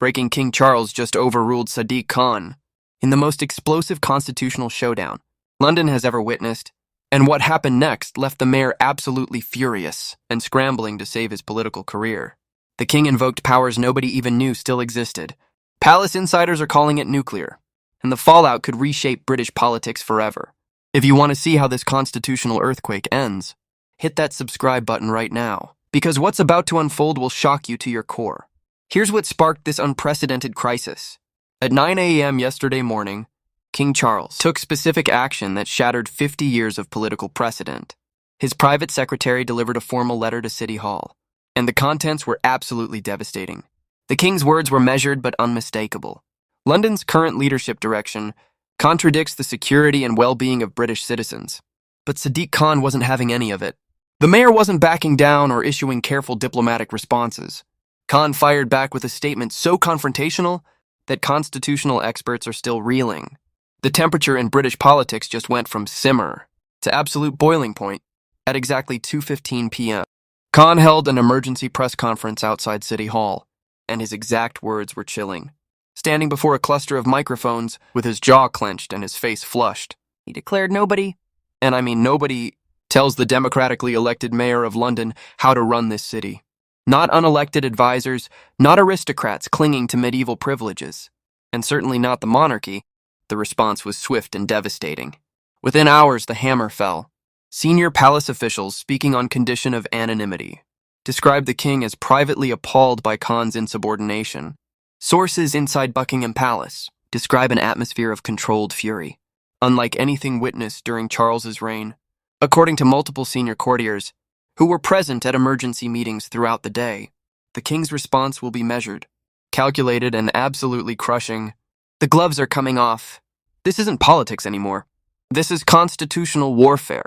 breaking King Charles just overruled Sadiq Khan in the most explosive constitutional showdown London has ever witnessed, and what happened next left the mayor absolutely furious and scrambling to save his political career. The king invoked powers nobody even knew still existed. Palace insiders are calling it nuclear, and the fallout could reshape British politics forever. If you want to see how this constitutional earthquake ends, hit that subscribe button right now, because what's about to unfold will shock you to your core. Here's what sparked this unprecedented crisis. At 9 a.m. yesterday morning, King Charles took specific action that shattered 50 years of political precedent. His private secretary delivered a formal letter to City Hall, and the contents were absolutely devastating. The king's words were measured but unmistakable. London's current leadership direction contradicts the security and well-being of British citizens. But Sadiq Khan wasn't having any of it. The mayor wasn't backing down or issuing careful diplomatic responses. Khan fired back with a statement so confrontational that constitutional experts are still reeling. The temperature in British politics just went from simmer to absolute boiling point at exactly 2:15 p.m. Khan held an emergency press conference outside City Hall, and his exact words were chilling. Standing before a cluster of microphones with his jaw clenched and his face flushed, he declared nobody, and I mean nobody, tells the democratically elected mayor of London how to run this city. Not unelected advisors, not aristocrats clinging to medieval privileges, and certainly not the monarchy. The response was swift and devastating. Within hours, the hammer fell. Senior palace officials, speaking on condition of anonymity, described the king as privately appalled by Khan's insubordination. Sources inside Buckingham Palace describe an atmosphere of controlled fury, unlike anything witnessed during Charles's reign. According to multiple senior courtiers, who were present at emergency meetings throughout the day, the king's response will be measured, calculated, and absolutely crushing. The gloves are coming off. This isn't politics anymore. This is constitutional warfare.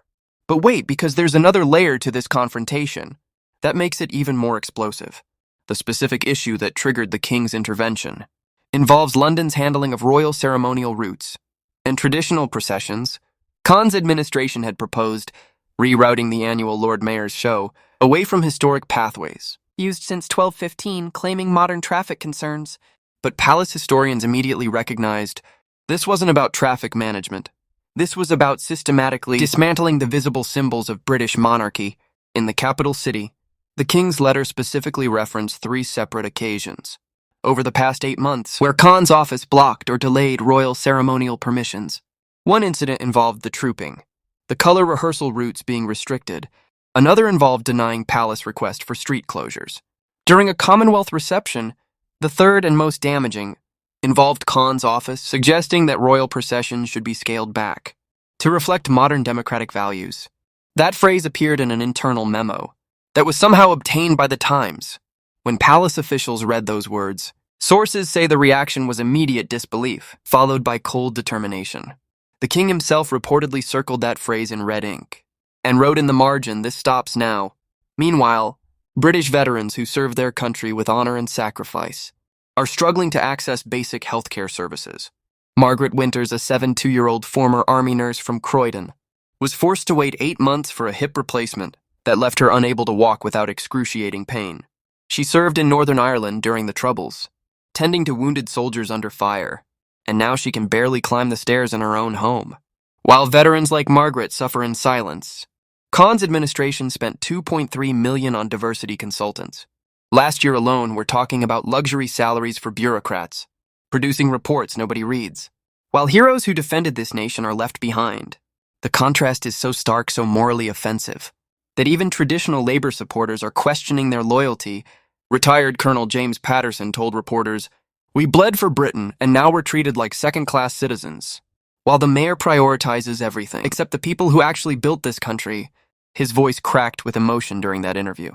But wait, because there's another layer to this confrontation that makes it even more explosive. The specific issue that triggered the king's intervention involves London's handling of royal ceremonial routes and traditional processions. Khan's administration had proposed rerouting the annual Lord Mayor's show away from historic pathways, used since 1215, claiming modern traffic concerns. But palace historians immediately recognized this wasn't about traffic management. This was about systematically dismantling the visible symbols of British monarchy in the capital city. The king's letter specifically referenced 3 separate occasions over the past 8 months where Khan's office blocked or delayed royal ceremonial permissions. One incident involved the trooping, the color rehearsal routes being restricted. Another involved denying palace request for street closures. During a Commonwealth reception, the third and most damaging involved Khan's office suggesting that royal processions should be scaled back to reflect modern democratic values. That phrase appeared in an internal memo that was somehow obtained by the Times. When palace officials read those words, sources say the reaction was immediate disbelief, followed by cold determination. The king himself reportedly circled that phrase in red ink and wrote in the margin, "This stops now." Meanwhile, British veterans who served their country with honor and sacrifice are struggling to access basic healthcare services. Margaret Winters, a 72-year-old former army nurse from Croydon, was forced to wait 8 months for a hip replacement that left her unable to walk without excruciating pain. She served in Northern Ireland during the Troubles, tending to wounded soldiers under fire, and now she can barely climb the stairs in her own home. While veterans like Margaret suffer in silence, Khan's administration spent $2.3 million on diversity consultants. Last year alone, we're talking about luxury salaries for bureaucrats, producing reports nobody reads, while heroes who defended this nation are left behind. The contrast is so stark, so morally offensive, that even traditional labor supporters are questioning their loyalty. Retired Colonel James Patterson told reporters, "We bled for Britain, and now we're treated like second-class citizens." While the mayor prioritizes everything except the people who actually built this country, his voice cracked with emotion during that interview.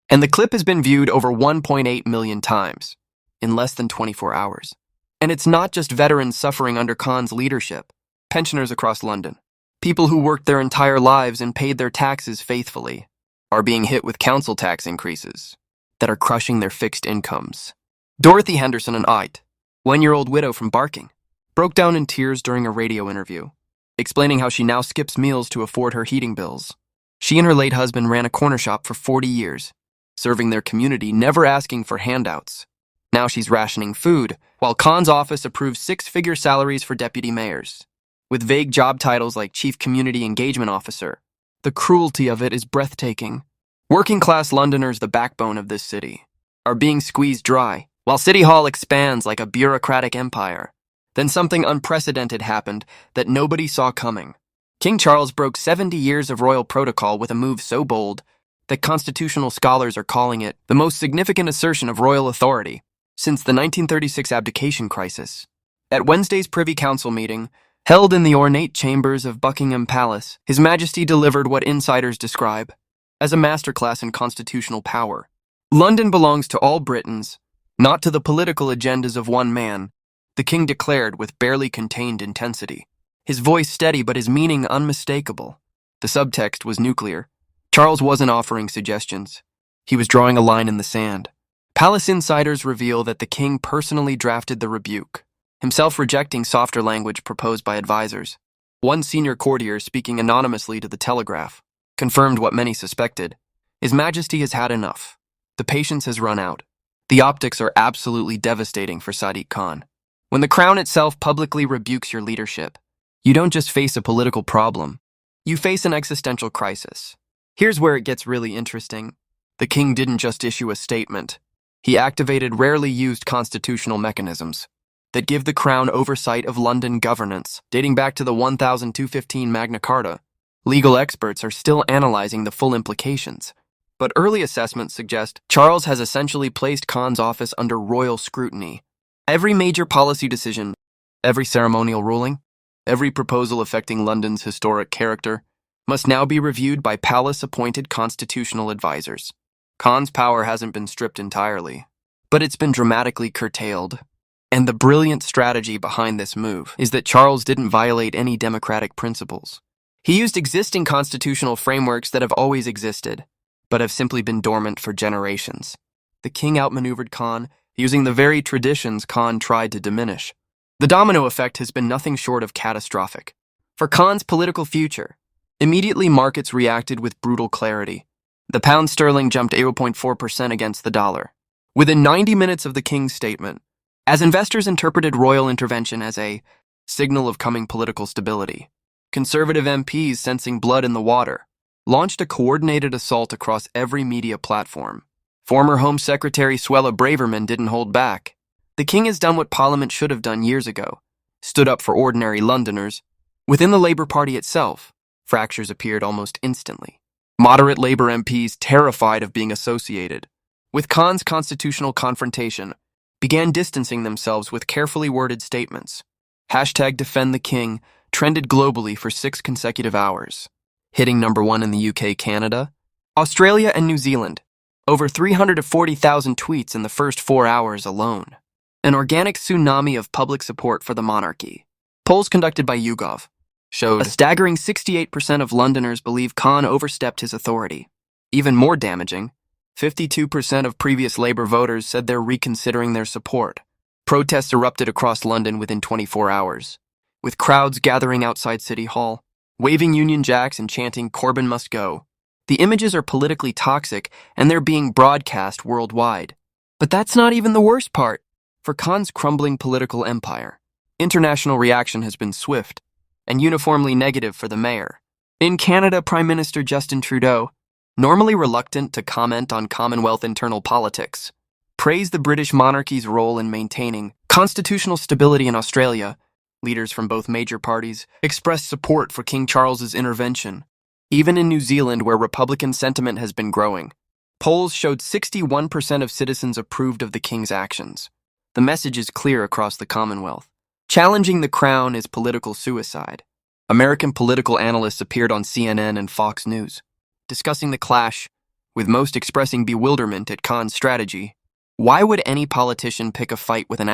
And the clip has been viewed over 1.8 million times in less than 24 hours. And it's not just veterans suffering under Khan's leadership. Pensioners across London, people who worked their entire lives and paid their taxes faithfully, are being hit with council tax increases that are crushing their fixed incomes. Dorothy Henderson, an 1-year-old widow from Barking, broke down in tears during a radio interview, explaining how she now skips meals to afford her heating bills. She and her late husband ran a corner shop for 40 years, serving their community, never asking for handouts. Now she's rationing food, while Khan's office approves six-figure salaries for deputy mayors, with vague job titles like Chief Community Engagement Officer. The cruelty of it is breathtaking. Working-class Londoners, the backbone of this city, are being squeezed dry, while City Hall expands like a bureaucratic empire. Then something unprecedented happened that nobody saw coming. King Charles broke 70 years of royal protocol with a move so bold that constitutional scholars are calling it the most significant assertion of royal authority since the 1936 abdication crisis. At Wednesday's Privy Council meeting, held in the ornate chambers of Buckingham Palace, His Majesty delivered what insiders describe as a masterclass in constitutional power. London belongs to all Britons, not to the political agendas of one man, the king declared with barely contained intensity. His voice steady but his meaning unmistakable. The subtext was nuclear. Charles wasn't offering suggestions. He was drawing a line in the sand. Palace insiders reveal that the king personally drafted the rebuke, himself rejecting softer language proposed by advisors. One senior courtier, speaking anonymously to the Telegraph, confirmed what many suspected. His Majesty has had enough. The patience has run out. The optics are absolutely devastating for Sadiq Khan. When the crown itself publicly rebukes your leadership, you don't just face a political problem, you face an existential crisis. Here's where it gets really interesting. The king didn't just issue a statement. He activated rarely used constitutional mechanisms that give the crown oversight of London governance, dating back to the 1215 Magna Carta. Legal experts are still analyzing the full implications, but early assessments suggest Charles has essentially placed Khan's office under royal scrutiny. Every major policy decision, every ceremonial ruling, every proposal affecting London's historic character must now be reviewed by palace-appointed constitutional advisors. Khan's power hasn't been stripped entirely, but it's been dramatically curtailed. And the brilliant strategy behind this move is that Charles didn't violate any democratic principles. He used existing constitutional frameworks that have always existed, but have simply been dormant for generations. The king outmaneuvered Khan, using the very traditions Khan tried to diminish. The domino effect has been nothing short of catastrophic. For Khan's political future, immediately markets reacted with brutal clarity. The pound sterling jumped 0.4% against the dollar. Within 90 minutes of the king's statement, as investors interpreted royal intervention as a signal of coming political stability, conservative MPs, sensing blood in the water, launched a coordinated assault across every media platform. Former Home Secretary Suella Braverman didn't hold back. The king has done what Parliament should have done years ago, stood up for ordinary Londoners. Within the Labour Party itself, fractures appeared almost instantly. Moderate Labour MPs, terrified of being associated with Khan's constitutional confrontation, began distancing themselves with carefully worded statements. #Defend the King trended globally for 6 consecutive hours, hitting #1 in the UK, Canada, Australia, and New Zealand. Over 340,000 tweets in the first 4 hours alone. An organic tsunami of public support for the monarchy. Polls conducted by YouGov showed a staggering 68% of Londoners believe Khan overstepped his authority. Even more damaging, 52% of previous Labour voters said they're reconsidering their support. Protests erupted across London within 24 hours, with crowds gathering outside City Hall, waving Union Jacks and chanting "Corbyn must go." The images are politically toxic, and they're being broadcast worldwide. But that's not even the worst part. For Khan's crumbling political empire, international reaction has been swift and uniformly negative for the mayor. In Canada, Prime Minister Justin Trudeau, normally reluctant to comment on Commonwealth internal politics, praised the British monarchy's role in maintaining constitutional stability in Australia. Leaders from both major parties expressed support for King Charles's intervention. Even in New Zealand, where Republican sentiment has been growing, polls showed 61% of citizens approved of the king's actions. The message is clear across the Commonwealth. Challenging the crown is political suicide. American political analysts appeared on CNN and Fox News, discussing the clash, with most expressing bewilderment at Khan's strategy. Why would any politician pick a fight with an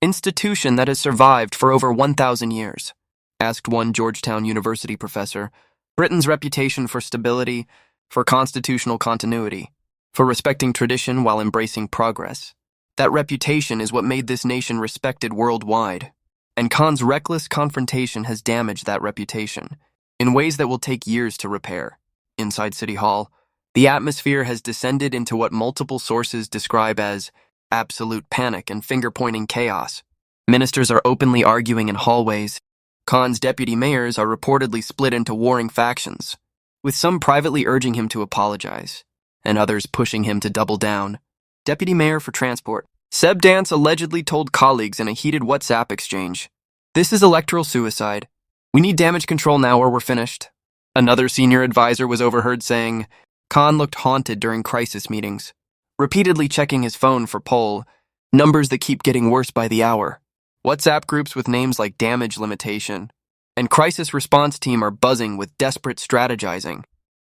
institution that has survived for over 1,000 years? Asked one Georgetown University professor. Britain's reputation for stability, for constitutional continuity, for respecting tradition while embracing progress. That reputation is what made this nation respected worldwide. And Khan's reckless confrontation has damaged that reputation in ways that will take years to repair. Inside City Hall, the atmosphere has descended into what multiple sources describe as absolute panic and finger-pointing chaos. Ministers are openly arguing in hallways. Khan's deputy mayors are reportedly split into warring factions, with some privately urging him to apologize, and others pushing him to double down. Deputy Mayor for Transport Seb Dance allegedly told colleagues in a heated WhatsApp exchange, "This is electoral suicide. We need damage control now or we're finished." Another senior advisor was overheard saying, Khan looked haunted during crisis meetings, repeatedly checking his phone for poll numbers that keep getting worse by the hour. WhatsApp groups with names like Damage Limitation and Crisis Response Team are buzzing with desperate strategizing,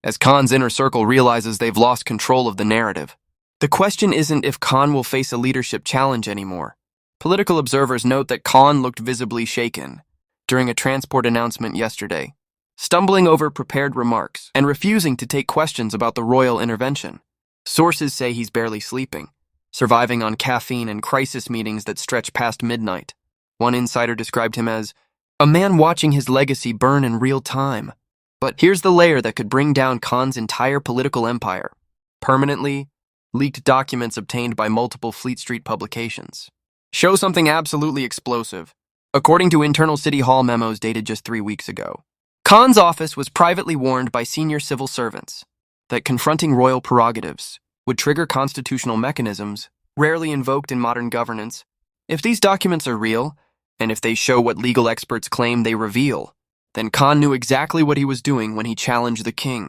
as Khan's inner circle realizes they've lost control of the narrative. The question isn't if Khan will face a leadership challenge anymore. Political observers note that Khan looked visibly shaken during a transport announcement yesterday, stumbling over prepared remarks and refusing to take questions about the royal intervention. Sources say he's barely sleeping, surviving on caffeine and crisis meetings that stretch past midnight. One insider described him as a man watching his legacy burn in real time. But here's the layer that could bring down Khan's entire political empire. Permanently leaked documents obtained by multiple Fleet Street publications show something absolutely explosive. According to internal City Hall memos dated just 3 weeks ago, Khan's office was privately warned by senior civil servants that confronting royal prerogatives would trigger constitutional mechanisms rarely invoked in modern governance. If these documents are real, and if they show what legal experts claim they reveal, then Khan knew exactly what he was doing when he challenged the king.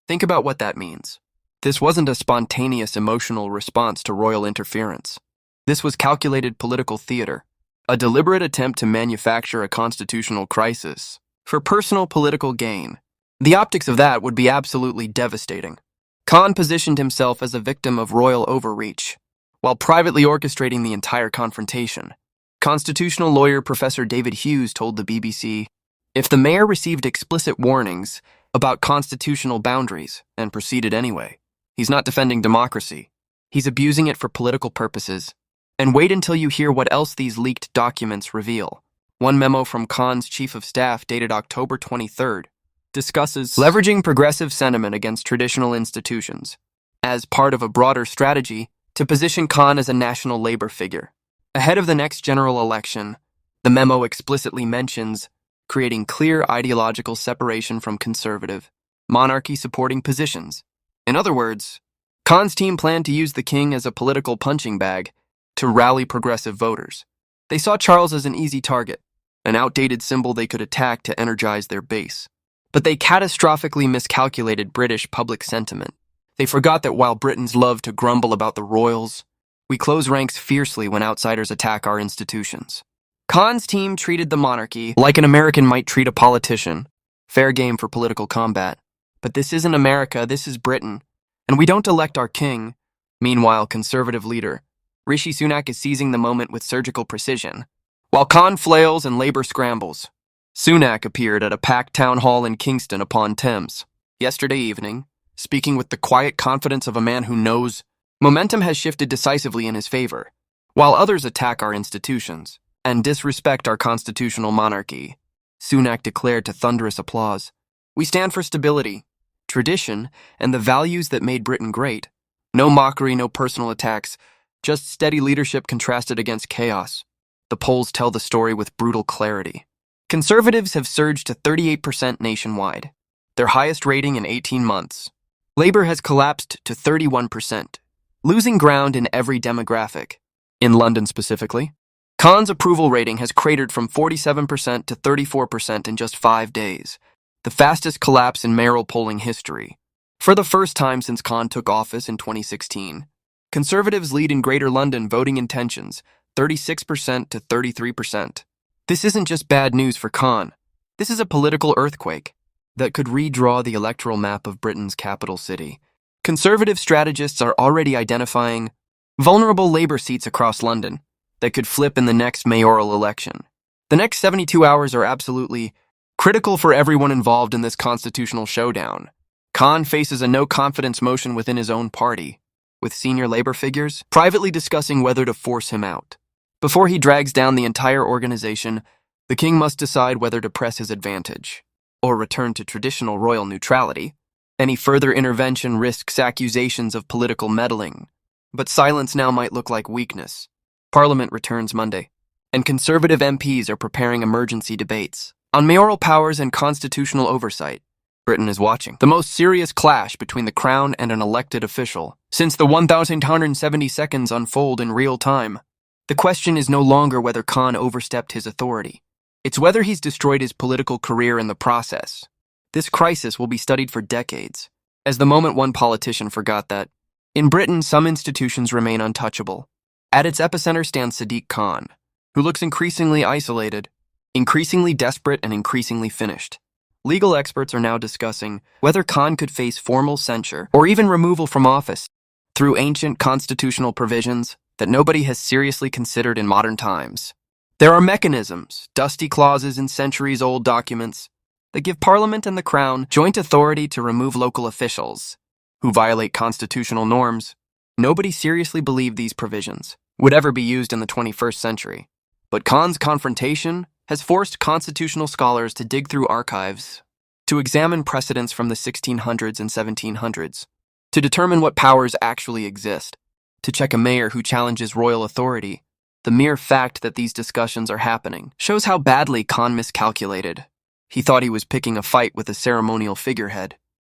Think about what that means. This wasn't a spontaneous emotional response to royal interference. This was calculated political theater, a deliberate attempt to manufacture a constitutional crisis for personal political gain. The optics of that would be absolutely devastating. Khan positioned himself as a victim of royal overreach, while privately orchestrating the entire confrontation. Constitutional lawyer Professor David Hughes told the BBC, if the mayor received explicit warnings about constitutional boundaries and proceeded anyway, he's not defending democracy. He's abusing it for political purposes. And wait until you hear what else these leaked documents reveal. One memo from Khan's chief of staff dated October 23rd discusses leveraging progressive sentiment against traditional institutions as part of a broader strategy to position Khan as a national labor figure. Ahead of the next general election, the memo explicitly mentions creating clear ideological separation from conservative, monarchy-supporting positions. In other words, Khan's team planned to use the king as a political punching bag to rally progressive voters. They saw Charles as an easy target, an outdated symbol they could attack to energize their base. But they catastrophically miscalculated British public sentiment. They forgot that while Britons love to grumble about the royals, we close ranks fiercely when outsiders attack our institutions. Khan's team treated the monarchy like an American might treat a politician. Fair game for political combat. But this isn't America, this is Britain. And we don't elect our king. Meanwhile, conservative leader Rishi Sunak is seizing the moment with surgical precision. While Khan flails and Labour scrambles, Sunak appeared at a packed town hall in Kingston upon Thames yesterday evening, speaking with the quiet confidence of a man who knows momentum has shifted decisively in his favor, while others attack our institutions and disrespect our constitutional monarchy. Sunak declared to thunderous applause, "We stand for stability, tradition, and the values that made Britain great. No mockery, no personal attacks, just steady leadership contrasted against chaos." The polls tell the story with brutal clarity. Conservatives have surged to 38% nationwide, their highest rating in 18 months. Labour has collapsed to 31%, losing ground in every demographic. In London specifically, Khan's approval rating has cratered from 47% to 34% in just 5 days, the fastest collapse in mayoral polling history. For the first time since Khan took office in 2016, Conservatives lead in Greater London voting intentions, 36% to 33%. This isn't just bad news for Khan. This is a political earthquake that could redraw the electoral map of Britain's capital city. Conservative strategists are already identifying vulnerable Labour seats across London that could flip in the next mayoral election. The next 72 hours are absolutely critical for everyone involved in this constitutional showdown. Khan faces a no-confidence motion within his own party, with senior Labour figures privately discussing whether to force him out. Before he drags down the entire organization, the king must decide whether to press his advantage or return to traditional royal neutrality. Any further intervention risks accusations of political meddling But silence now might look like weakness. Parliament returns Monday, and Conservative MPs are preparing emergency debates on mayoral powers and constitutional oversight. Britain is watching the most serious clash between the Crown and an elected official since the 1,170 seconds unfold in real time. The question is no longer whether Khan overstepped his authority. It's whether he's destroyed his political career in the process. This crisis will be studied for decades, as the moment one politician forgot that, in Britain, some institutions remain untouchable. At its epicenter stands Sadiq Khan, who looks increasingly isolated, increasingly desperate, and increasingly finished. Legal experts are now discussing whether Khan could face formal censure or even removal from office through ancient constitutional provisions that nobody has seriously considered in modern times. There are mechanisms, dusty clauses in centuries-old documents, that give Parliament and the Crown joint authority to remove local officials who violate constitutional norms. Nobody seriously believed these provisions would ever be used in the 21st century. But Khan's confrontation has forced constitutional scholars to dig through archives, to examine precedents from the 1600s and 1700s, to determine what powers actually exist, to check a mayor who challenges royal authority. The mere fact that these discussions are happening shows how badly Khan miscalculated. He thought he was picking a fight with a ceremonial figurehead.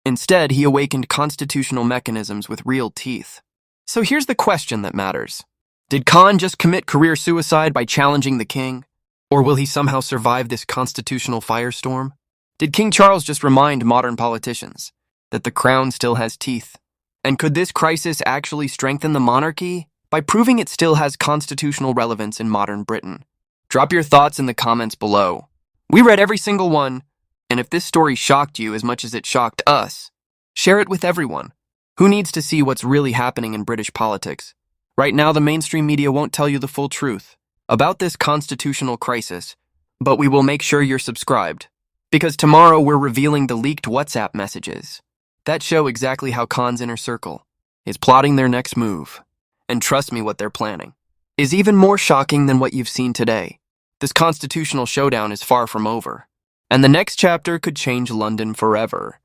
Instead, he awakened constitutional mechanisms with real teeth. So here's the question that matters. Did Khan just commit career suicide by challenging the king? Or will he somehow survive this constitutional firestorm? Did King Charles just remind modern politicians that the crown still has teeth? And could this crisis actually strengthen the monarchy by proving it still has constitutional relevance in modern Britain? Drop your thoughts in the comments below. We read every single one, and if this story shocked you as much as it shocked us, share it with everyone. Who needs to see what's really happening in British politics? Right now, the mainstream media won't tell you the full truth about this constitutional crisis, but we will make sure you're subscribed, because tomorrow we're revealing the leaked WhatsApp messages that show exactly how Khan's inner circle is plotting their next move. And trust me, what they're planning is even more shocking than what you've seen today. This constitutional showdown is far from over, and the next chapter could change London forever.